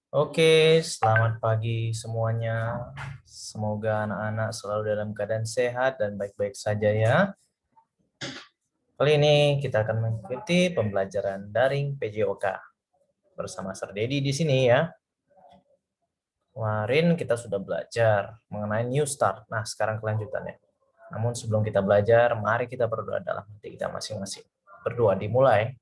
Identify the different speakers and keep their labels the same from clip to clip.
Speaker 1: Oke, selamat pagi semuanya. Semoga anak-anak selalu dalam keadaan sehat dan baik-baik saja ya. Kali ini kita akan mengikuti pembelajaran daring PJOK bersama Sir Dedi di sini ya. Kemarin kita sudah belajar mengenai New Start. Nah, sekarang kelanjutannya. Namun sebelum kita belajar, mari kita berdoa dalam hati kita masing-masing. Berdoa dimulai.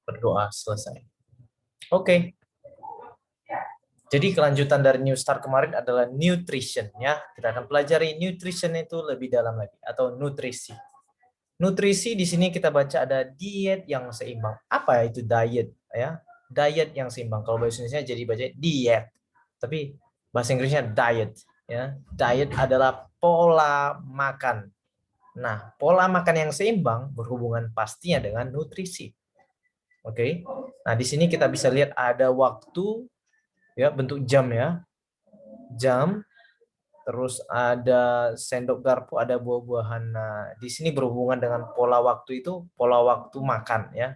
Speaker 1: Berdoa selesai. Oke. Jadi kelanjutan dari New Start kemarin adalah nutrition ya. Kita akan pelajari nutrition itu lebih dalam lagi atau nutrisi. Nutrisi di sini kita baca ada diet yang seimbang. Apa itu diet ya? Diet yang seimbang. Kalau bahasa Indonesia jadi baca diet. Tapi bahasa Inggrisnya diet ya. Diet adalah pola makan. Nah, pola makan yang seimbang berhubungan pastinya dengan nutrisi. Oke. Nah, di sini kita bisa lihat ada waktu ya, bentuk jam ya. Jam, terus ada sendok garpu, ada buah-buahan. Nah, di sini berhubungan dengan pola waktu itu, pola waktu makan ya.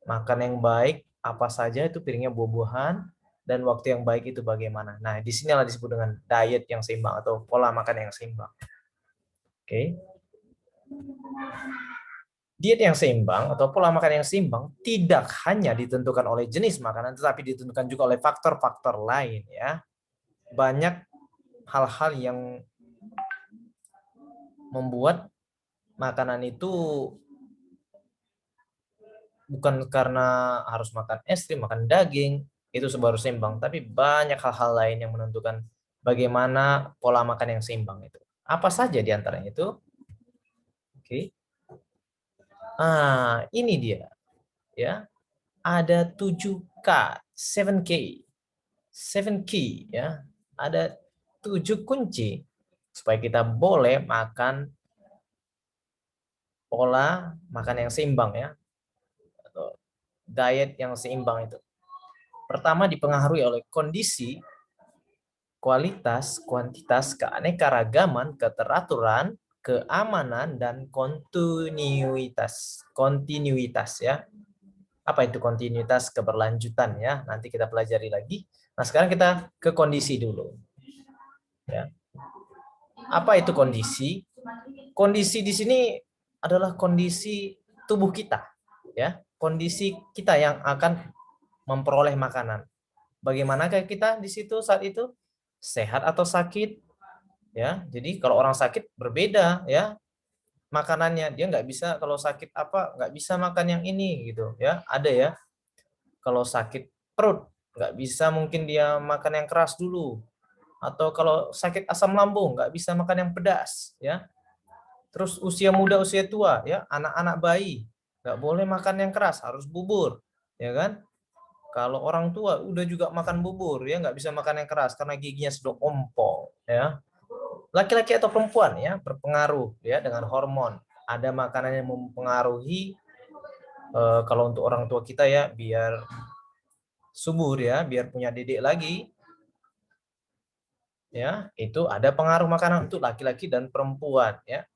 Speaker 1: Makan yang baik, apa saja itu piringnya buah-buahan, dan waktu yang baik itu bagaimana. Nah, di sinilah disebut dengan diet yang seimbang atau pola makan yang seimbang. Oke. Diet yang seimbang atau pola makan yang seimbang tidak hanya ditentukan oleh jenis makanan, tetapi ditentukan juga oleh faktor-faktor lain ya. Banyak hal-hal yang membuat makanan itu bukan karena harus makan es krim, makan daging, itu baru seimbang, tapi banyak hal-hal lain yang menentukan bagaimana pola makan yang seimbang itu. Apa saja di antaranya itu? Oke. Ini dia ya. Ada 7K, 7K. 7 key ya. Ada 7 kunci supaya kita boleh makan pola makan yang seimbang ya. Atau diet yang seimbang itu. Pertama dipengaruhi oleh kondisi, kualitas, kuantitas, keanekaragaman, keteraturan, keamanan, dan kontinuitas. Kontinuitas ya. Apa itu kontinuitas? Keberlanjutan ya. Nanti kita pelajari lagi. Nah, sekarang kita ke kondisi dulu. Ya. Apa itu kondisi? Kondisi di sini adalah kondisi tubuh kita, ya. Kondisi kita yang akan memperoleh makanan. Bagaimanakah kita di situ saat itu? Sehat atau sakit? Ya, jadi kalau orang sakit berbeda ya makanannya. Dia nggak bisa kalau sakit apa nggak bisa makan yang ini gitu ya. Ada ya. Kalau sakit perut nggak bisa mungkin dia makan yang keras dulu. Atau kalau sakit asam lambung nggak bisa makan yang pedas ya. Terus usia muda, usia tua ya, anak-anak bayi nggak boleh makan yang keras, harus bubur, ya kan? Kalau orang tua udah juga makan bubur ya, nggak bisa makan yang keras karena giginya sudah ompong ya. Laki-laki atau perempuan ya berpengaruh ya dengan hormon. Ada makanan yang mempengaruhi kalau untuk orang tua kita ya biar subur ya, biar punya dedek lagi ya, itu ada pengaruh makanan untuk laki-laki dan perempuan ya.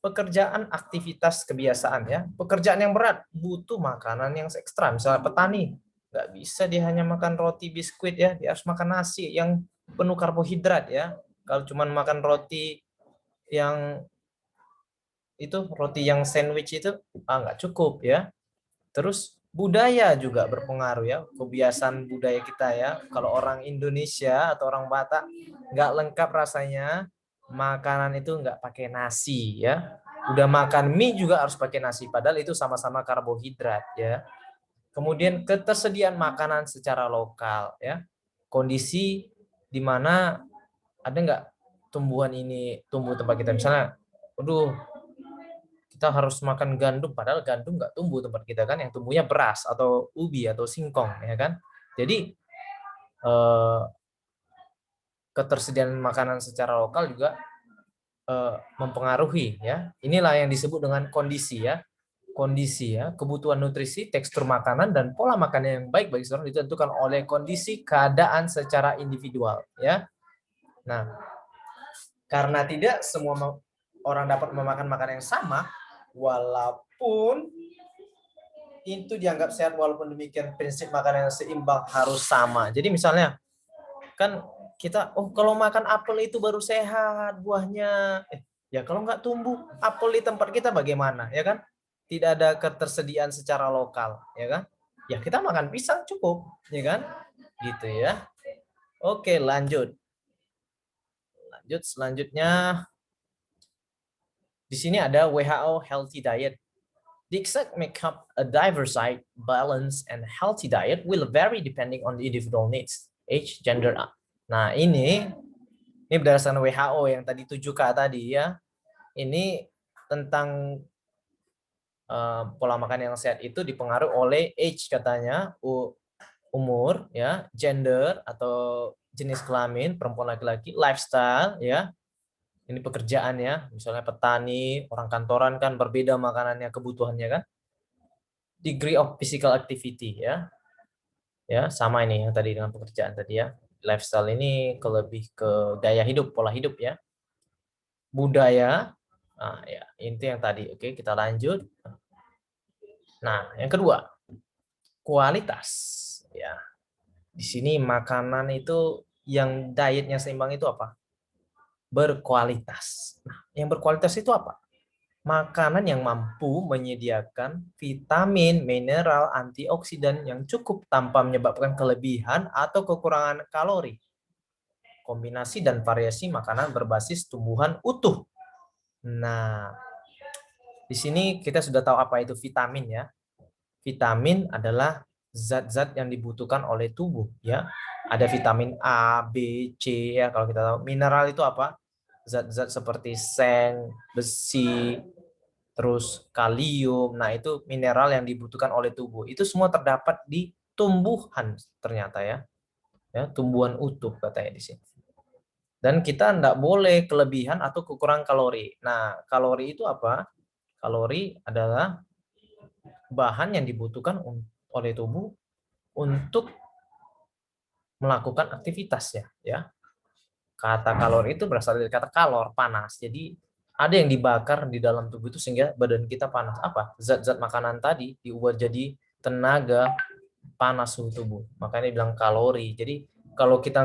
Speaker 1: Pekerjaan, aktivitas, kebiasaan ya. Pekerjaan yang berat butuh makanan yang ekstra. Misalnya petani, nggak bisa dia hanya makan roti biskuit ya, dia harus makan nasi yang penuh karbohidrat ya. Kalau cuma makan roti yang itu roti yang sandwich itu nggak cukup ya. Terus budaya juga berpengaruh ya, kebiasaan budaya kita ya. Kalau orang Indonesia atau orang Batak nggak lengkap rasanya, makanan itu nggak pakai nasi ya. Udah makan mie juga harus pakai nasi, padahal itu sama-sama karbohidrat ya. Kemudian ketersediaan makanan secara lokal ya. Kondisi di mana ada nggak tumbuhan ini tumbuh tempat kita, misalnya, aduh kita harus makan gandum padahal gandum nggak tumbuh tempat kita kan, yang tumbuhnya beras atau ubi atau singkong ya kan. Jadi eh, ketersediaan makanan secara lokal juga mempengaruhi ya. Inilah yang disebut dengan kondisi ya. Kondisi ya, kebutuhan nutrisi, tekstur makanan dan pola makan yang baik bagi seseorang ditentukan oleh kondisi keadaan secara individual ya. Nah, karena tidak semua orang dapat memakan makanan yang sama, walaupun itu dianggap sehat, walaupun demikian prinsip makanan yang seimbang harus sama. Jadi misalnya kan kita, oh kalau makan apel itu baru sehat buahnya. Ya kalau nggak tumbuh apel di tempat kita bagaimana, ya kan? Tidak ada ketersediaan secara lokal, ya kan? Ya kita makan pisang cukup, ya kan? Gitu ya. Oke, lanjut. Lanjut selanjutnya di sini ada WHO Healthy Diet. The exact makeup a diversified, balanced, and healthy diet will vary depending on the individual needs, age, gender. Nah, ini berdasarkan WHO yang tadi 7K tadi ya. Ini tentang pola makan yang sehat itu dipengaruhi oleh age katanya, umur ya, gender atau jenis kelamin, perempuan laki-laki, lifestyle ya. Ini pekerjaan ya, misalnya petani, orang kantoran kan berbeda makanannya, kebutuhannya kan. Degree of physical activity ya. Ya, sama ini yang tadi dengan pekerjaan tadi ya. Lifestyle ini lebih ke gaya hidup, pola hidup ya. Budaya. Nah, ya, itu yang tadi. Oke, kita lanjut. Nah, yang kedua, kualitas ya. Di sini makanan itu yang dietnya seimbang itu apa? Berkualitas. Nah, yang berkualitas itu apa? Makanan yang mampu menyediakan vitamin, mineral, antioksidan yang cukup tanpa menyebabkan kelebihan atau kekurangan kalori. Kombinasi dan variasi makanan berbasis tumbuhan utuh. Nah, di sini kita sudah tahu apa itu vitamin ya. Vitamin adalah zat-zat yang dibutuhkan oleh tubuh ya. Ada vitamin A, B, C ya kalau kita tahu. Mineral itu apa? Zat-zat seperti seng, besi, terus kalium. Nah, itu mineral yang dibutuhkan oleh tubuh. Itu semua terdapat di tumbuhan ternyata ya. Ya, tumbuhan utuh katanya di sini. Dan kita tidak boleh kelebihan atau kekurangan kalori. Nah, kalori itu apa? Kalori adalah bahan yang dibutuhkan oleh tubuh untuk melakukan aktivitasnya ya. Kata kalori itu berasal dari kata kalor, panas. Jadi ada yang dibakar di dalam tubuh itu sehingga badan kita panas. Apa? Zat-zat makanan tadi diubah jadi tenaga panas suhu tubuh. Makanya dibilang kalori. Jadi kalau kita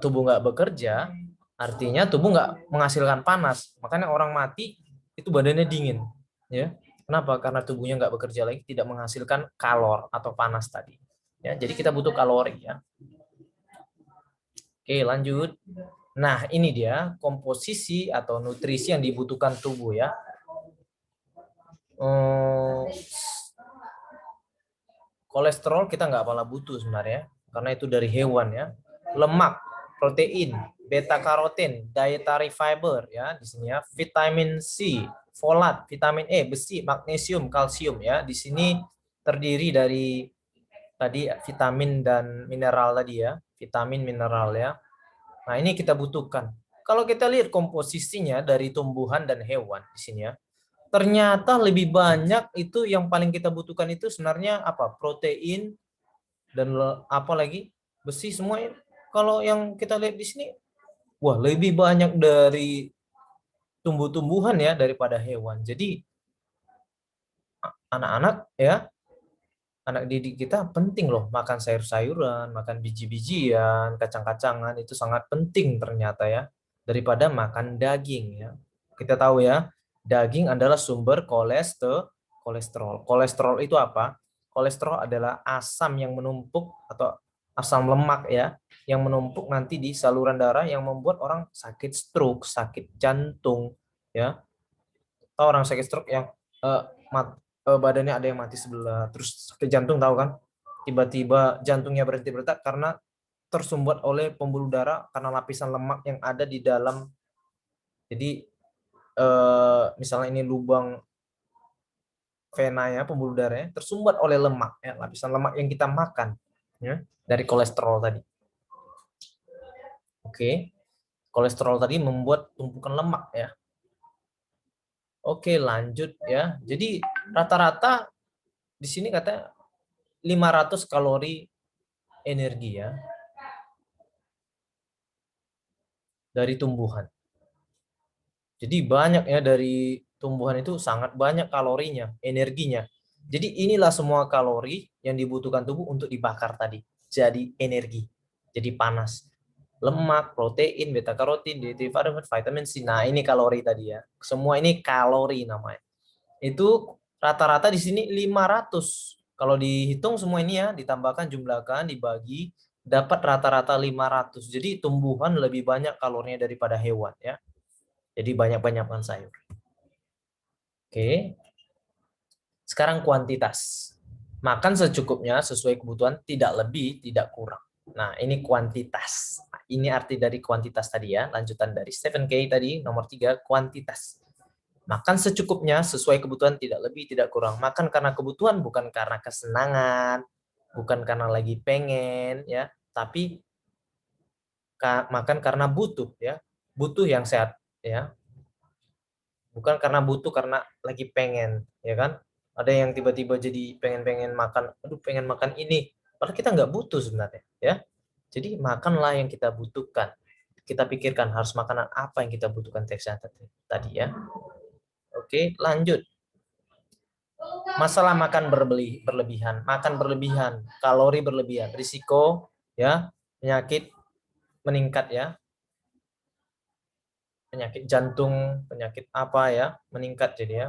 Speaker 1: tubuh nggak bekerja, artinya tubuh nggak menghasilkan panas. Makanya orang mati itu badannya dingin. Ya. Kenapa? Karena tubuhnya nggak bekerja lagi, tidak menghasilkan kalor atau panas tadi. Ya, jadi kita butuh kalori ya. Oke, lanjut. Nah, ini dia komposisi atau nutrisi yang dibutuhkan tubuh ya. Kolesterol kita nggak malah butuh sebenarnya, karena itu dari hewan ya. Lemak, protein, beta karotin, dietary fiber ya di sini ya. Vitamin C, folat, vitamin E, besi, magnesium, kalsium ya. Di sini terdiri dari tadi vitamin dan mineral tadi ya, vitamin mineral ya. Nah, ini kita butuhkan. Kalau kita lihat komposisinya dari tumbuhan dan hewan di sini ya, ternyata lebih banyak itu yang paling kita butuhkan itu sebenarnya apa? Protein dan apa lagi? Besi semua. Kalau yang kita lihat di sini, wah lebih banyak dari tumbuh-tumbuhan ya daripada hewan. Jadi anak-anak ya, anak didik kita penting loh makan sayur-sayuran, makan biji-bijian, kacang-kacangan itu sangat penting ternyata ya daripada makan daging ya. Kita tahu ya, daging adalah sumber kolesterol. Kolesterol itu apa? Kolesterol adalah asam yang menumpuk atau asam lemak ya yang menumpuk nanti di saluran darah yang membuat orang sakit stroke, sakit jantung ya. Tahu orang sakit stroke yang eh, badannya ada yang mati sebelah, terus sakit jantung tahu kan? Tiba-tiba jantungnya berhenti berdetak karena tersumbat oleh pembuluh darah karena lapisan lemak yang ada di dalam. Jadi misalnya ini lubang venanya, pembuluh darahnya tersumbat oleh lemak ya, lapisan lemak yang kita makan ya, dari kolesterol tadi. Oke. Kolesterol tadi membuat tumpukan lemak ya. Oke, lanjut ya. Jadi rata-rata di sini katanya 500 kalori energi ya dari tumbuhan. Jadi banyak ya dari tumbuhan itu sangat banyak kalorinya, energinya. Jadi inilah semua kalori yang dibutuhkan tubuh untuk dibakar tadi. Jadi energi, jadi panas. Lemak, protein, beta karotin, vitamin C. Nah, ini kalori tadi ya. Semua ini kalori namanya. Itu rata-rata di sini 500. Kalau dihitung semua ini ya, ditambahkan, jumlahkan, dibagi, dapat rata-rata 500. Jadi tumbuhan lebih banyak kalorinya daripada hewan ya. Jadi banyak-banyak makan sayur. Oke. Sekarang kuantitas. Makan secukupnya sesuai kebutuhan, tidak lebih, tidak kurang. Nah, ini kuantitas. Ini arti dari kuantitas tadi ya. Lanjutan dari Stephen Kay tadi, nomor 3, kuantitas. Makan secukupnya sesuai kebutuhan, tidak lebih, tidak kurang. Makan karena kebutuhan, bukan karena kesenangan, bukan karena lagi pengen ya, tapi makan karena butuh ya. Butuh yang sehat ya. Bukan karena butuh karena lagi pengen, ya kan? Ada yang tiba-tiba jadi pengen-pengen makan, aduh pengen makan ini, padahal kita nggak butuh sebenarnya, ya. Jadi makanlah yang kita butuhkan. Kita pikirkan harus makanan apa yang kita butuhkan teksnya tadi ya. Oke, lanjut. Masalah makan berlebihan, kalori berlebihan, risiko ya penyakit meningkat ya, penyakit jantung, penyakit apa ya meningkat jadi ya.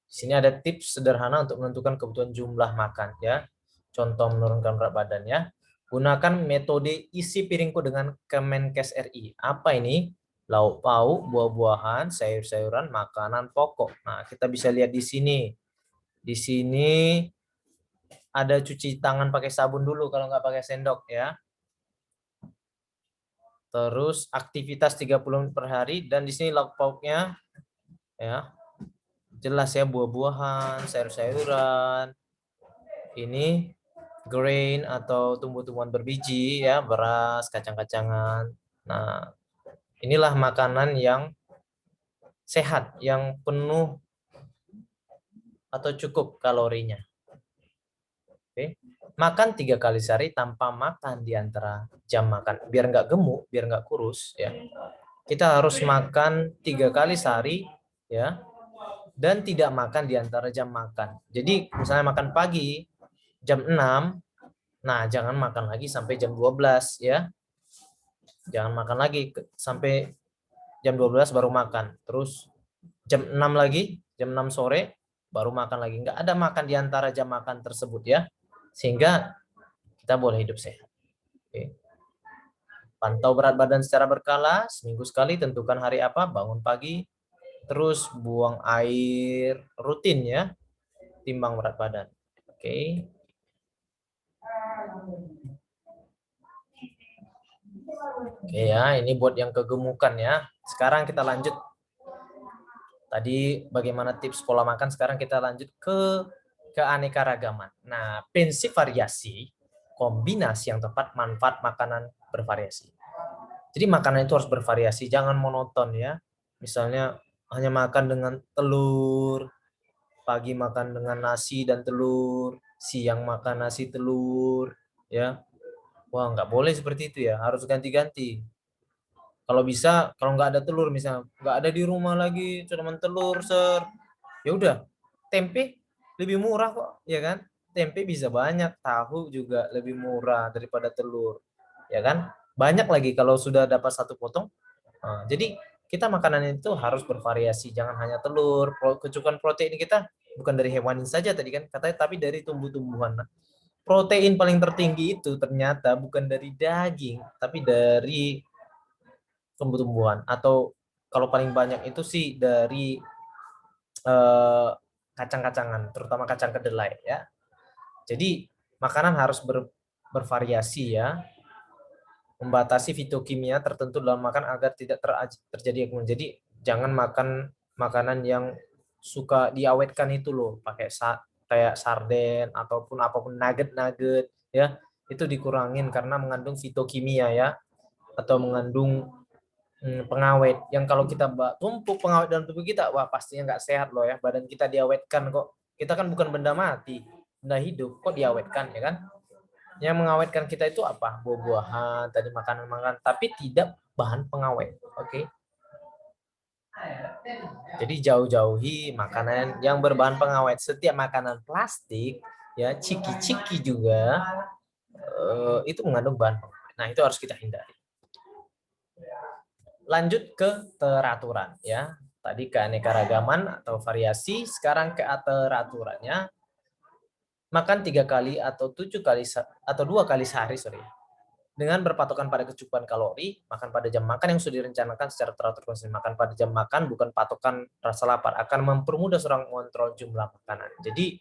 Speaker 1: Di sini ada tips sederhana untuk menentukan kebutuhan jumlah makan ya. Contoh menurunkan berat badan ya. Gunakan metode isi piringku dengan Kemenkes RI. Apa ini? Lauk pauk, buah-buahan, sayur-sayuran, makanan pokok. Nah, kita bisa lihat di sini. Di sini ada cuci tangan pakai sabun dulu kalau nggak pakai sendok ya. Terus aktivitas 30 menit per hari dan di sini lauk pauknya ya. Jelas ya, buah-buahan, sayur-sayuran. Ini grain atau tumbuh-tumbuhan berbiji ya, beras, kacang-kacangan. Nah, inilah makanan yang sehat, yang penuh atau cukup kalorinya. Oke. Makan 3 kali sehari tanpa makan di antara jam makan. Biar nggak gemuk, biar nggak kurus ya. Kita harus makan 3 kali sehari ya, dan tidak makan di antara jam makan. Jadi misalnya makan pagi jam 6, nah jangan makan lagi sampai jam 12 ya. Jangan makan lagi sampai jam 12 baru makan. Terus jam 6 lagi, jam 6 sore baru makan lagi. Nggak ada makan di antara jam makan tersebut ya. Sehingga kita boleh hidup sehat. Oke. Pantau berat badan secara berkala, seminggu sekali tentukan hari apa, bangun pagi, terus buang air rutin ya, timbang berat badan. Oke. Oke ya, ini buat yang kegemukan ya. Sekarang kita lanjut. Tadi bagaimana tips pola makan, sekarang kita lanjut ke keanekaragaman. Nah, prinsip variasi, kombinasi yang tepat, manfaat makanan bervariasi. Jadi makanan itu harus bervariasi, jangan monoton ya. Misalnya hanya makan dengan telur, pagi makan dengan nasi dan telur, siang makan nasi telur, ya. Wah, nggak boleh seperti itu ya, harus ganti-ganti. Kalau bisa, kalau nggak ada telur misalnya, nggak ada di rumah lagi, cuma telur, ya udah, tempe lebih murah kok, ya kan? Tempe bisa banyak, tahu juga lebih murah daripada telur, ya kan? Banyak lagi kalau sudah dapat satu potong. Nah, jadi kita makanan itu harus bervariasi, jangan hanya telur. Kecukupan protein kita bukan dari hewan saja tadi kan katanya, tapi dari tumbuh-tumbuhan. Nah, protein paling tertinggi itu ternyata bukan dari daging, tapi dari tumbuh-tumbuhan, atau kalau paling banyak itu sih dari kacang-kacangan, terutama kacang kedelai ya. Jadi makanan harus bervariasi ya, membatasi fitokimia tertentu dalam makan agar tidak terjadi gangguan. Jadi jangan makan makanan yang suka diawetkan itu loh, pakai kayak sarden ataupun apapun, nugget-nugget ya. Itu dikurangin karena mengandung fitokimia ya, atau mengandung pengawet yang kalau kita tumpuk pengawet dalam tubuh kita, wah pastinya nggak sehat loh ya. Badan kita diawetkan kok, kita kan bukan benda mati, benda hidup, kok diawetkan ya kan. Yang mengawetkan kita itu apa? Buah-buahan, tadi makanan-makanan, tapi tidak bahan pengawet. Oke. Jadi jauh-jauhi makanan yang berbahan pengawet. Setiap makanan plastik, ya ciki-ciki juga itu mengandung bahan pengawet. Nah, itu harus kita hindari. Lanjut ke teraturan, ya. Tadi keanekaragaman atau variasi, sekarang ke teraturannya. Makan 3 kali atau 7 kali atau 2 kali sehari, sorry. Dengan berpatokan pada kecukupan kalori, makan pada jam makan yang sudah direncanakan secara teratur konsisten. Makan pada jam makan bukan patokan rasa lapar, akan mempermudah seorang mengontrol jumlah makanan. Jadi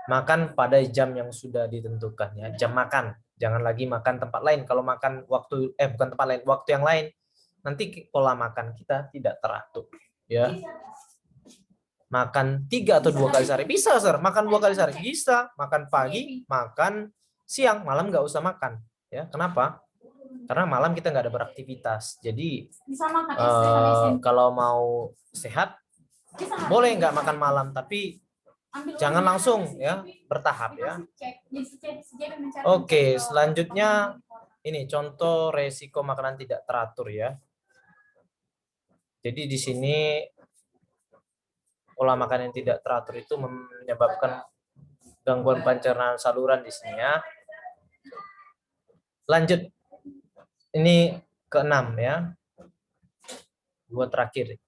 Speaker 1: makan pada jam yang sudah ditentukan, ya, jam makan. Jangan lagi makan tempat lain. Kalau makan waktu bukan tempat lain, waktu yang lain, nanti pola makan kita tidak teratur, ya. Makan 3 atau 2 kali sehari bisa, Sir. Makan 2 kali sehari bisa. Makan pagi, makan siang, malam nggak usah makan, ya. Kenapa? Karena malam kita nggak ada beraktivitas. Jadi kalau mau sehat boleh nggak makan malam, tapi jangan langsung, ya, bertahap, ya. Oke, selanjutnya ini contoh resiko makanan tidak teratur, ya. Jadi di sini pola makan yang tidak teratur itu menyebabkan gangguan pencernaan saluran di sini, ya. Lanjut, ini keenam, ya. Dua terakhir.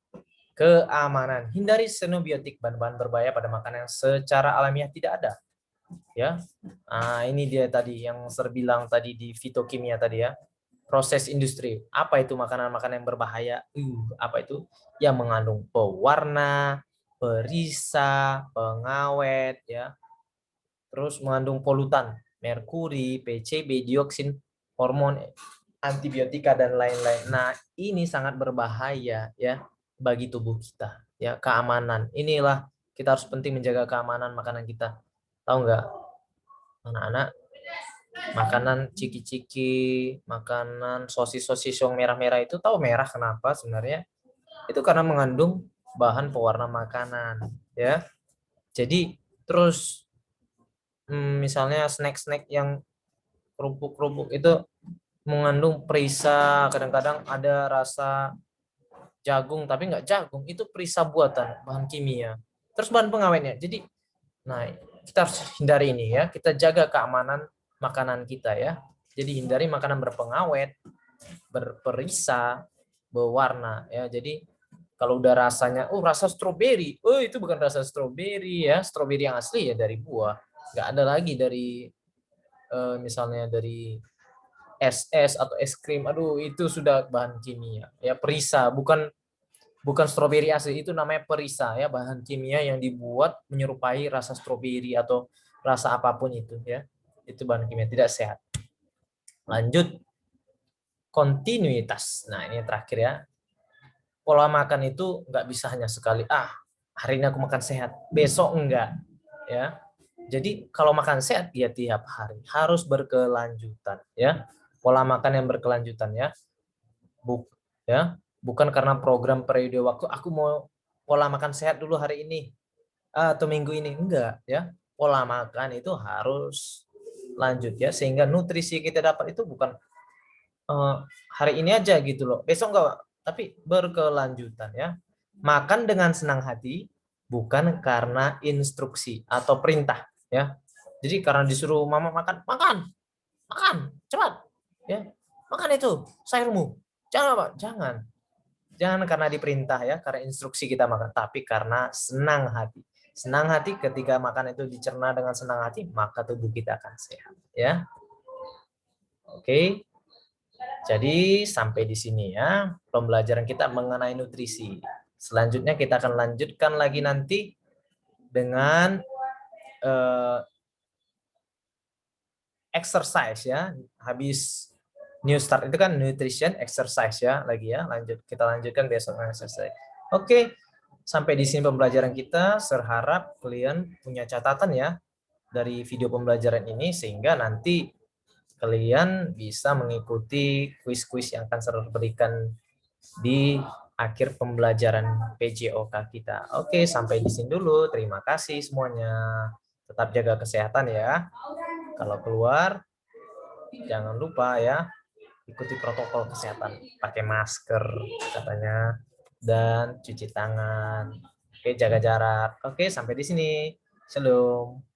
Speaker 1: Keamanan. Hindari xenobiotik, bahan-bahan berbahaya pada makanan yang secara alamiah tidak ada. Ya. Nah, ini dia tadi yang saya bilang tadi di fitokimia tadi, ya. Proses industri. Apa itu makanan-makanan yang berbahaya? Apa itu? Yang mengandung pewarna, perisa, pengawet, ya. Terus mengandung polutan, merkuri, PCB, dioksin, hormon, antibiotika dan lain-lain. Nah, ini sangat berbahaya, ya, bagi tubuh kita, ya. Keamanan. Inilah kita harus penting menjaga keamanan makanan kita. Tahu nggak, anak-anak? Makanan ciki-ciki, makanan sosis-sosis yang merah-merah itu, tahu merah kenapa sebenarnya? Itu karena mengandung bahan pewarna makanan, ya. Jadi terus misalnya snack-snack yang kerupuk-kerupuk itu mengandung perisa, kadang-kadang ada rasa jagung tapi nggak jagung, itu perisa buatan, bahan kimia. Terus bahan pengawetnya. Jadi, nah, kita harus hindari ini, ya. Kita jaga keamanan makanan kita, ya. Jadi hindari makanan berpengawet, berperisa, berwarna, ya. Jadi kalau udah rasanya, rasa stroberi, itu bukan rasa stroberi, ya. Stroberi yang asli ya dari buah. Nggak ada lagi dari misalnya dari es atau es krim. Aduh, itu sudah bahan kimia, ya. Perisa, bukan stroberi asli, itu namanya perisa, ya, bahan kimia yang dibuat menyerupai rasa stroberi atau rasa apapun itu, ya. Itu bahan kimia tidak sehat. Lanjut, kontinuitas. Nah, ini terakhir, ya. Pola makan itu nggak bisa hanya sekali, hari ini aku makan sehat, besok enggak, ya. Jadi kalau makan sehat ya tiap hari, harus berkelanjutan, ya. Pola makan yang berkelanjutan, ya. Bukan karena program periode waktu, aku mau pola makan sehat dulu hari ini atau minggu ini, enggak, ya. Pola makan itu harus lanjut, ya, sehingga nutrisi kita dapat itu bukan hari ini aja gitu loh, besok enggak, tapi berkelanjutan, ya. Makan dengan senang hati, bukan karena instruksi atau perintah, ya. Jadi karena disuruh mama makan, makan, cepat, ya. Makan itu sayurmu. Jangan apa? Jangan karena diperintah, ya, karena instruksi kita makan, tapi karena senang hati. Senang hati, ketika makan itu dicerna dengan senang hati, maka tubuh kita akan sehat, ya. Oke. Jadi sampai di sini, ya, pembelajaran kita mengenai nutrisi. Selanjutnya kita akan lanjutkan lagi nanti dengan exercise, ya. Habis new start itu kan nutrition, exercise, ya, lagi, ya. Kita lanjutkan besok dengan exercise. Oke. Sampai di sini pembelajaran kita. Saya harap kalian punya catatan, ya, dari video pembelajaran ini sehingga nanti kalian bisa mengikuti kuis-kuis yang akan saya berikan di akhir pembelajaran PJOK kita. Oke, sampai di sini dulu. Terima kasih semuanya. Tetap jaga kesehatan, ya. Kalau keluar, Jangan lupa ya, ikuti protokol kesehatan, pakai masker katanya, dan cuci tangan. Oke, jaga jarak. Oke, sampai di sini. Shalom.